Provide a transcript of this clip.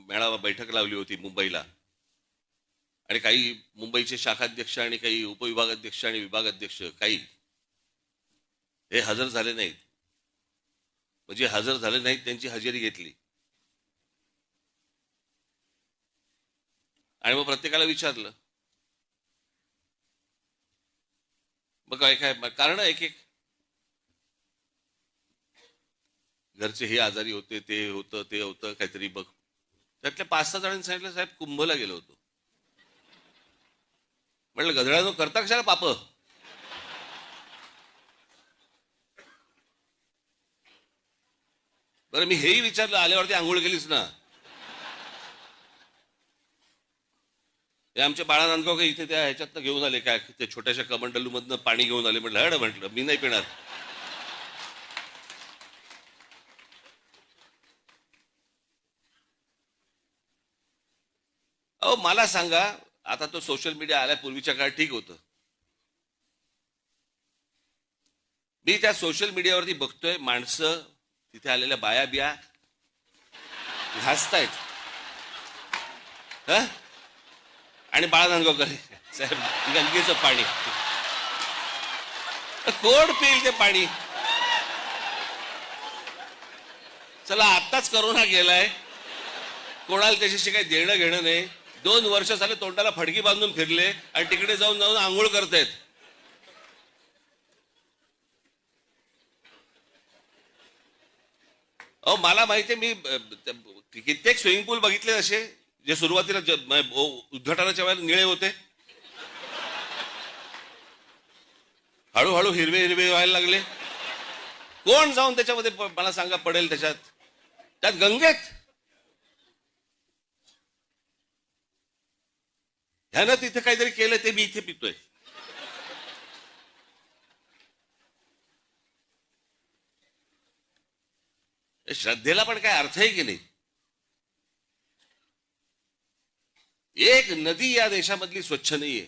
मेळावा बैठक लावली होती मुंबईला, आणि काही मुंबईचे शाखाध्यक्ष आणि काही उपविभागाध्यक्ष आणि विभागाध्यक्ष काही हे हजर झाले नाहीत. म्हणजे हजर झाले नाहीत त्यांची हजेरी घेतली आणि मग प्रत्येकाला विचारलं. मग काय काय कारण एक एक घरचे हे आजारी होते, ते होतं, ते होतं काहीतरी. बघ, त्यातल्या 5-6 जणांनी सांगितलं, साहेब कुंभला गेलो होतो. म्हटलं गधड्यानो, करता कशाला पाप? बरं, मी हेही विचारलं, आल्यावरती आंघोळ केलीच ना? हे आमच्या बाळा नांदगावकर इथे त्या ह्याच्यातनं घेऊन आले, काय ते छोट्याशा कमंडलू मधनं पाणी घेऊन आले. म्हटलं हड, म्हटलं मी नाही पिणार. अहो मला सांगा, आता तो सोशल मीडिया आल्यापूर्वीच्या काळात ठीक होतं. मी त्या सोशल मीडियावरती बघतोय, माणसं तिथे आलेल्या बाया बिया हसतायत, ह? आणि बाळा नांदगावकर साहेब, गंगेचं पाणी कोण पिईल ते पाणी? चला, आत्ताच करोना गेलाय, कोणाला त्याच्याशी काही देणं घेणं नाही. 2 वर्ष झाले तोंडाला फडकी बांधून फिरले आणि तिकडे जाऊन जाऊन आंघोळ करतायत. अहो मला माहितीये, मी कित्येक स्विमिंग पूल बघितले असे, जे सुरुवातीला उद्घाटनाच्या वेळेला निळे होते, हळूहळू हिरवे हिरवे व्हायला लागले. कोण जाऊन त्याच्यामध्ये मला सांगा पडेल त्याच्यात, त्यात गंगेत? ह्यानं तिथे काहीतरी केलं, ते मी इथे पितोय. श्रद्धेला पण काय अर्थ आहे की नाही? एक नदी या देशामधली स्वच्छ नाहीये.